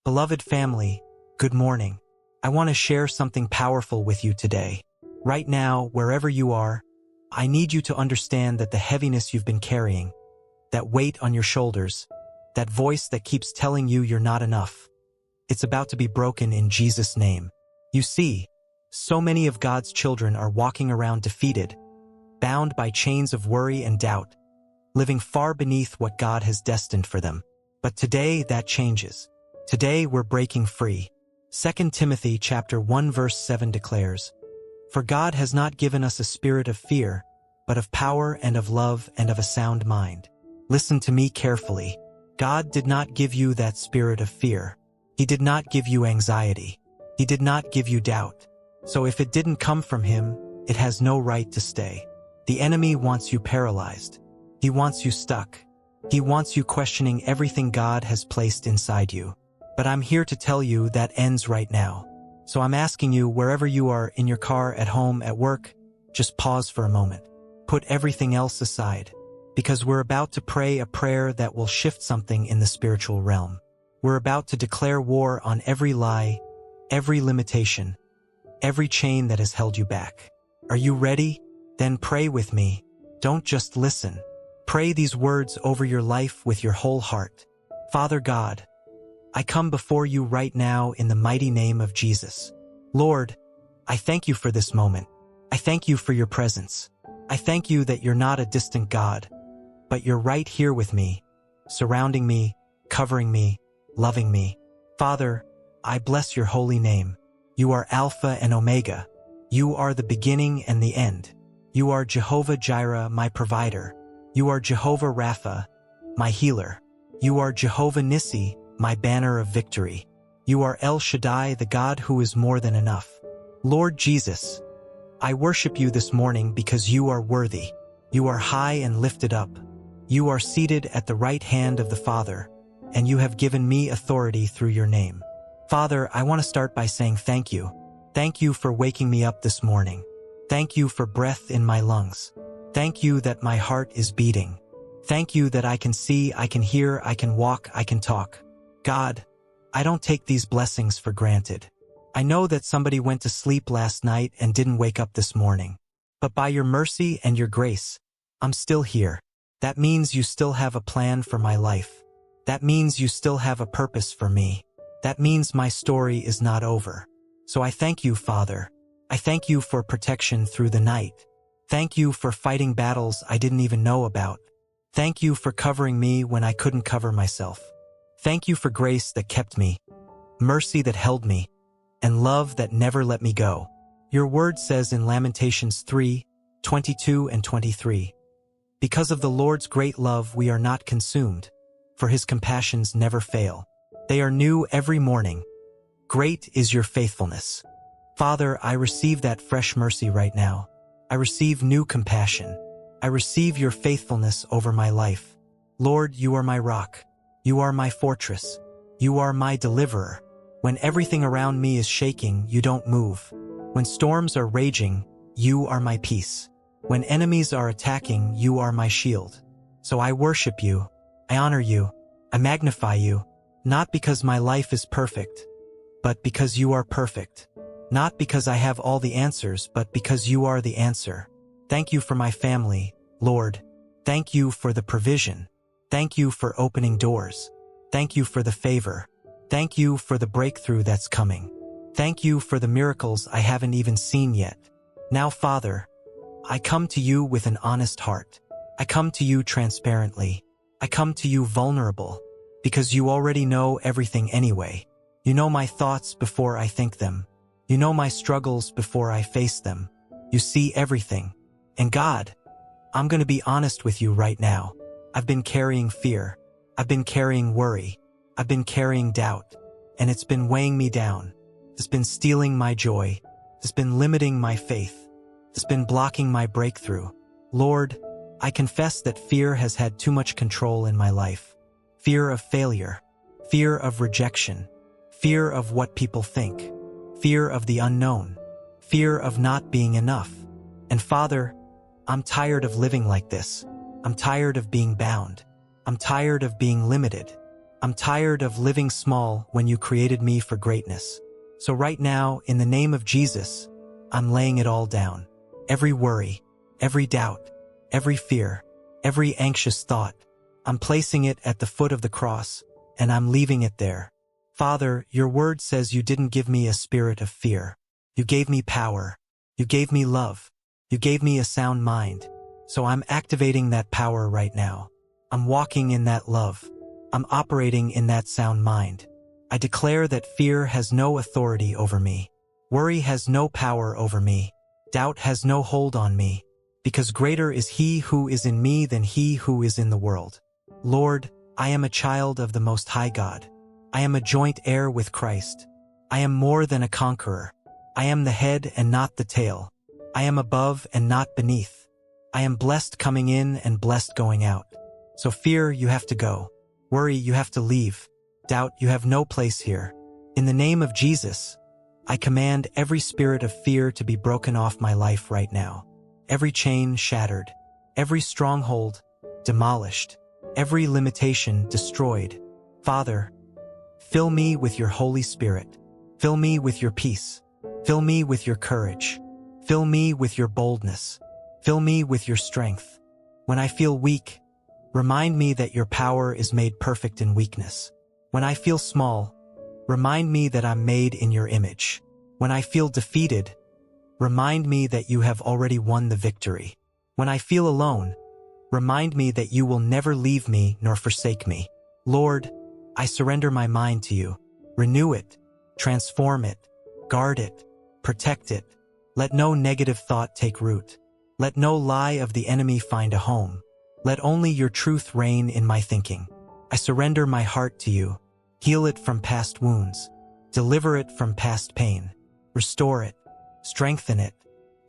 Beloved family, good morning. I want to share something powerful with you today. Right now, wherever you are, I need you to understand that the heaviness you've been carrying, that weight on your shoulders, that voice that keeps telling you you're not enough, it's about to be broken in Jesus' name. You see, so many of God's children are walking around defeated, bound by chains of worry and doubt, living far beneath what God has destined for them. But today that changes. Today we're breaking free. 2 Timothy chapter 1 verse 7 declares, "For God has not given us a spirit of fear, but of power and of love and of a sound mind." Listen to me carefully. God did not give you that spirit of fear. He did not give you anxiety. He did not give you doubt. So if it didn't come from Him, it has no right to stay. The enemy wants you paralyzed. He wants you stuck. He wants you questioning everything God has placed inside you. But I'm here to tell you that ends right now. So I'm asking you, wherever you are, in your car, at home, at work, just pause for a moment. Put everything else aside, because we're about to pray a prayer that will shift something in the spiritual realm. We're about to declare war on every lie, every limitation, every chain that has held you back. Are you ready? Then pray with me. Don't just listen. Pray these words over your life with your whole heart. Father God, I come before you right now in the mighty name of Jesus. Lord, I thank you for this moment. I thank you for your presence. I thank you that you're not a distant God, but you're right here with me, surrounding me, covering me, loving me. Father, I bless your holy name. You are Alpha and Omega. You are the beginning and the end. You are Jehovah Jireh, my provider. You are Jehovah Rapha, my healer. You are Jehovah Nissi, my banner of victory. You are El Shaddai, the God who is more than enough. Lord Jesus, I worship you this morning because you are worthy. You are high and lifted up. You are seated at the right hand of the Father, and you have given me authority through your name. Father, I want to start by saying thank you. Thank you for waking me up this morning. Thank you for breath in my lungs. Thank you that my heart is beating. Thank you that I can see, I can hear, I can walk, I can talk. God, I don't take these blessings for granted. I know that somebody went to sleep last night and didn't wake up this morning. But by your mercy and your grace, I'm still here. That means you still have a plan for my life. That means you still have a purpose for me. That means my story is not over. So I thank you, Father. I thank you for protection through the night. Thank you for fighting battles I didn't even know about. Thank you for covering me when I couldn't cover myself. Thank you for grace that kept me, mercy that held me, and love that never let me go. Your word says in Lamentations 3:22 and 23, "Because of the Lord's great love we are not consumed, for his compassions never fail. They are new every morning. Great is your faithfulness." Father, I receive that fresh mercy right now. I receive new compassion. I receive your faithfulness over my life. Lord, you are my rock. You are my fortress. You are my deliverer. When everything around me is shaking, you don't move. When storms are raging, you are my peace. When enemies are attacking, you are my shield. So I worship you. I honor you. I magnify you, not because my life is perfect, but because you are perfect. Not because I have all the answers, but because you are the answer. Thank you for my family, Lord. Thank you for the provision. Thank you for opening doors. Thank you for the favor. Thank you for the breakthrough that's coming. Thank you for the miracles I haven't even seen yet. Now, Father, I come to you with an honest heart. I come to you transparently. I come to you vulnerable, because you already know everything anyway. You know my thoughts before I think them. You know my struggles before I face them. You see everything. And God, I'm going to be honest with you right now. I've been carrying fear. I've been carrying worry. I've been carrying doubt. And it's been weighing me down. It's been stealing my joy. It's been limiting my faith. It's been blocking my breakthrough. Lord, I confess that fear has had too much control in my life. Fear of failure. Fear of rejection. Fear of what people think. Fear of the unknown. Fear of not being enough. And Father, I'm tired of living like this. I'm tired of being bound. I'm tired of being limited. I'm tired of living small when you created me for greatness. So right now, in the name of Jesus, I'm laying it all down. Every worry, every doubt, every fear, every anxious thought. I'm placing it at the foot of the cross, and I'm leaving it there. Father, your word says you didn't give me a spirit of fear. You gave me power. You gave me love. You gave me a sound mind. So I'm activating that power right now. I'm walking in that love. I'm operating in that sound mind. I declare that fear has no authority over me. Worry has no power over me. Doubt has no hold on me. Because greater is he who is in me than he who is in the world. Lord, I am a child of the Most High God. I am a joint heir with Christ. I am more than a conqueror. I am the head and not the tail. I am above and not beneath. I am blessed coming in and blessed going out. So fear, you have to go. Worry, you have to leave. Doubt, you have no place here. In the name of Jesus, I command every spirit of fear to be broken off my life right now. Every chain shattered. Every stronghold demolished. Every limitation destroyed. Father, fill me with your Holy Spirit. Fill me with your peace. Fill me with your courage. Fill me with your boldness. Fill me with your strength. When I feel weak, remind me that your power is made perfect in weakness. When I feel small, remind me that I'm made in your image. When I feel defeated, remind me that you have already won the victory. When I feel alone, remind me that you will never leave me nor forsake me. Lord, I surrender my mind to you. Renew it, transform it, guard it, protect it. Let no negative thought take root. Let no lie of the enemy find a home. Let only your truth reign in my thinking. I surrender my heart to you. Heal it from past wounds. Deliver it from past pain. Restore it. Strengthen it.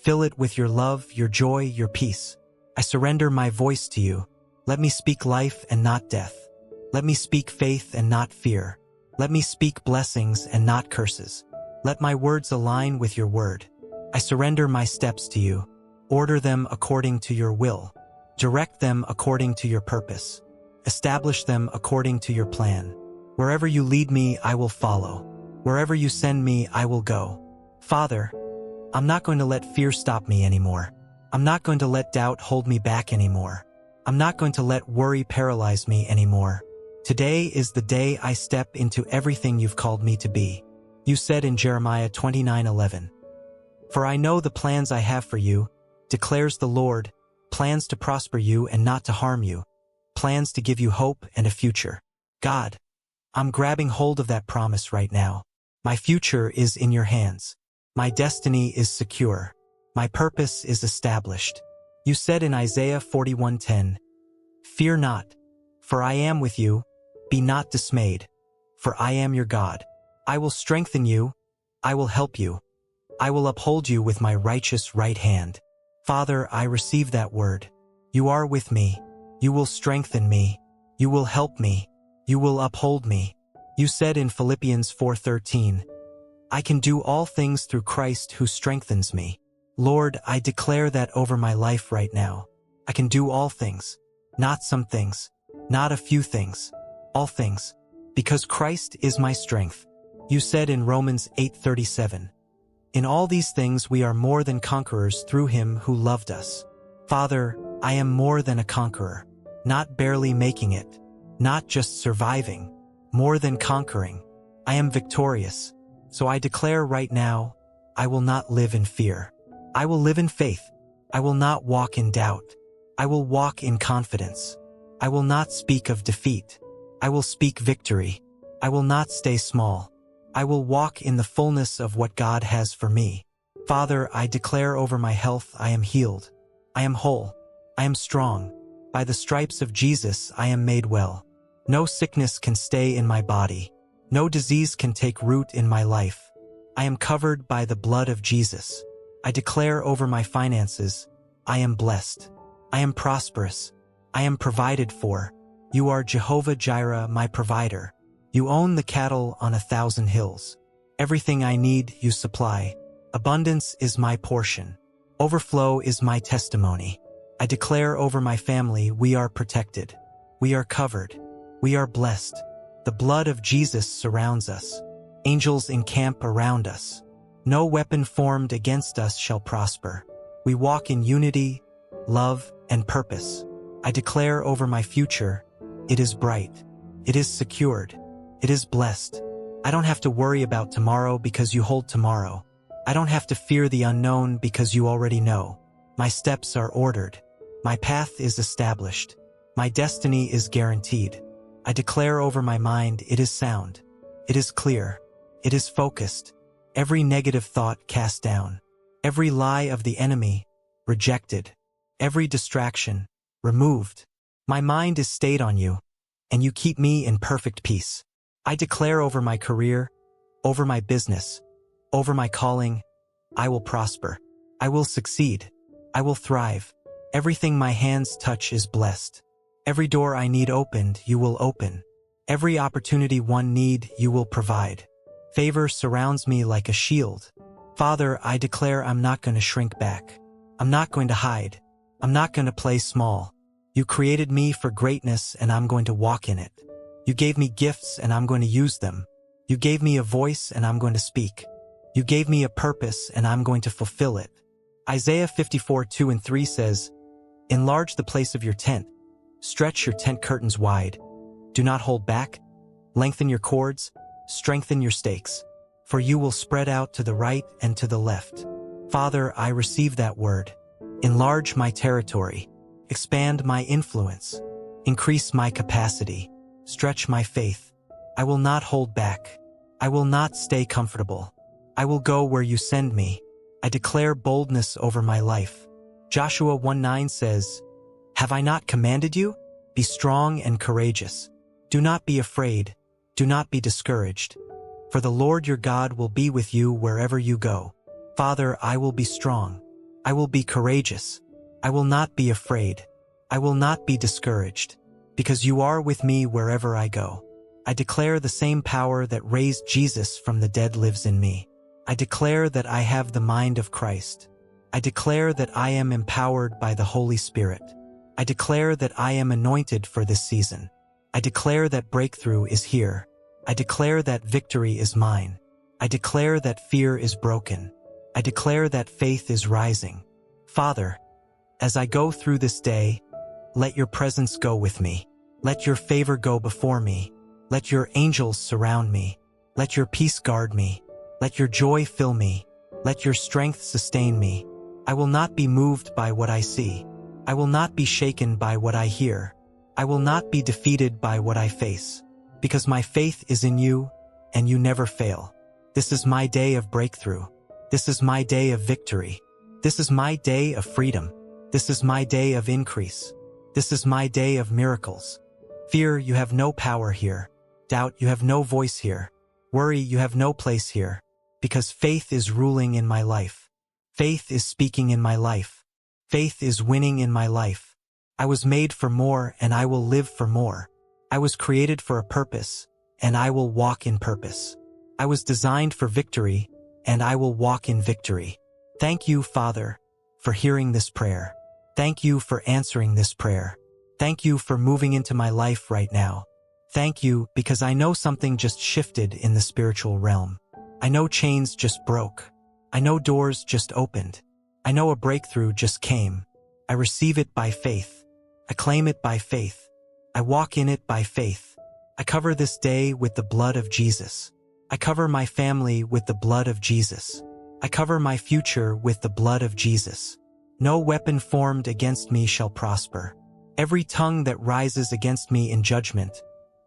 Fill it with your love, your joy, your peace. I surrender my voice to you. Let me speak life and not death. Let me speak faith and not fear. Let me speak blessings and not curses. Let my words align with your word. I surrender my steps to you. Order them according to your will. Direct them according to your purpose. Establish them according to your plan. Wherever you lead me, I will follow. Wherever you send me, I will go. Father, I'm not going to let fear stop me anymore. I'm not going to let doubt hold me back anymore. I'm not going to let worry paralyze me anymore. Today is the day I step into everything you've called me to be. You said in Jeremiah 29:11, "For I know the plans I have for you, declares the Lord, plans to prosper you and not to harm you, plans to give you hope and a future." God, I'm grabbing hold of that promise right now. My future is in your hands. My destiny is secure. My purpose is established. You said in Isaiah 41:10, "Fear not, for I am with you. Be not dismayed, for I am your God. I will strengthen you. I will help you. I will uphold you with my righteous right hand." Father, I receive that word. You are with me. You will strengthen me. You will help me. You will uphold me. You said in Philippians 4:13, "I can do all things through Christ who strengthens me." Lord, I declare that over my life right now. I can do all things, not some things, not a few things, all things, because Christ is my strength. You said in Romans 8:37, "In all these things we are more than conquerors through him who loved us." Father, I am more than a conqueror, not barely making it, not just surviving, more than conquering. I am victorious. So I declare right now, I will not live in fear. I will live in faith. I will not walk in doubt. I will walk in confidence. I will not speak of defeat. I will speak victory. I will not stay small. I will walk in the fullness of what God has for me. Father, I declare over my health I am healed. I am whole. I am strong. By the stripes of Jesus I am made well. No sickness can stay in my body. No disease can take root in my life. I am covered by the blood of Jesus. I declare over my finances, I am blessed. I am prosperous. I am provided for. You are Jehovah Jireh, my provider. You own the cattle on 1,000 hills. Everything I need, you supply. Abundance is my portion. Overflow is my testimony. I declare over my family, we are protected. We are covered. We are blessed. The blood of Jesus surrounds us. Angels encamp around us. No weapon formed against us shall prosper. We walk in unity, love, and purpose. I declare over my future, it is bright. It is secured. It is blessed. I don't have to worry about tomorrow because you hold tomorrow. I don't have to fear the unknown because you already know. My steps are ordered. My path is established. My destiny is guaranteed. I declare over my mind, it is sound. It is clear. It is focused. Every negative thought cast down. Every lie of the enemy rejected. Every distraction removed. My mind is stayed on you, and you keep me in perfect peace. I declare over my career, over my business, over my calling, I will prosper. I will succeed. I will thrive. Everything my hands touch is blessed. Every door I need opened, you will open. Every opportunity one need, you will provide. Favor surrounds me like a shield. Father, I declare I'm not going to shrink back. I'm not going to hide. I'm not going to play small. You created me for greatness and I'm going to walk in it. You gave me gifts and I'm going to use them. You gave me a voice and I'm going to speak. You gave me a purpose and I'm going to fulfill it. Isaiah 54:2-3 says, enlarge the place of your tent. Stretch your tent curtains wide. Do not hold back. Lengthen your cords. Strengthen your stakes. For you will spread out to the right and to the left. Father, I receive that word. Enlarge my territory. Expand my influence. Increase my capacity. Stretch my faith. I will not hold back. I will not stay comfortable. I will go where you send me. I declare boldness over my life. Joshua 1:9 says, have I not commanded you? Be strong and courageous. Do not be afraid. Do not be discouraged. For the Lord your God will be with you wherever you go. Father, I will be strong. I will be courageous. I will not be afraid. I will not be discouraged, because you are with me wherever I go. I declare the same power that raised Jesus from the dead lives in me. I declare that I have the mind of Christ. I declare that I am empowered by the Holy Spirit. I declare that I am anointed for this season. I declare that breakthrough is here. I declare that victory is mine. I declare that fear is broken. I declare that faith is rising. Father, as I go through this day, let your presence go with me. Let your favor go before me. Let your angels surround me. Let your peace guard me. Let your joy fill me. Let your strength sustain me. I will not be moved by what I see. I will not be shaken by what I hear. I will not be defeated by what I face, because my faith is in you, and you never fail. This is my day of breakthrough. This is my day of victory. This is my day of freedom. This is my day of increase. This is my day of miracles. Fear, you have no power here. Doubt, you have no voice here. Worry, you have no place here, because faith is ruling in my life. Faith is speaking in my life. Faith is winning in my life. I was made for more, and I will live for more. I was created for a purpose, and I will walk in purpose. I was designed for victory, and I will walk in victory. Thank you, Father, for hearing this prayer. Thank you for answering this prayer. Thank you for moving into my life right now. Thank you, because I know something just shifted in the spiritual realm. I know chains just broke. I know doors just opened. I know a breakthrough just came. I receive it by faith. I claim it by faith. I walk in it by faith. I cover this day with the blood of Jesus. I cover my family with the blood of Jesus. I cover my future with the blood of Jesus. No weapon formed against me shall prosper. Every tongue that rises against me in judgment,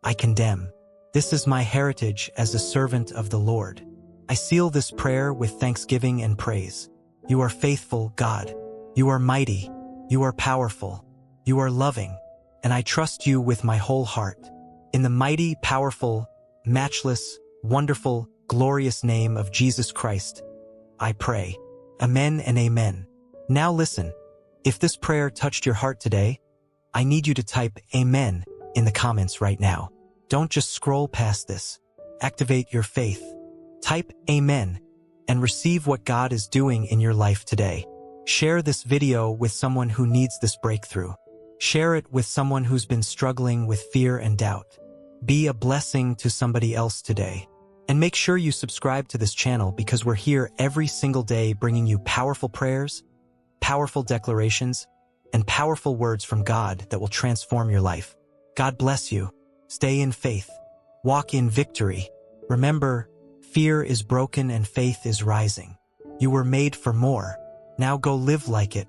I condemn. This is my heritage as a servant of the Lord. I seal this prayer with thanksgiving and praise. You are faithful, God. You are mighty. You are powerful. You are loving. And I trust you with my whole heart. In the mighty, powerful, matchless, wonderful, glorious name of Jesus Christ, I pray. Amen and amen. Now listen, if this prayer touched your heart today, I need you to type Amen in the comments right now. Don't just scroll past this. Activate your faith. Type Amen and receive what God is doing in your life today. Share this video with someone who needs this breakthrough. Share it with someone who's been struggling with fear and doubt. Be a blessing to somebody else today. And make sure you subscribe to this channel because we're here every single day bringing you powerful prayers, powerful declarations, and powerful words from God that will transform your life. God bless you. Stay in faith. Walk in victory. Remember, fear is broken and faith is rising. You were made for more. Now go live like it.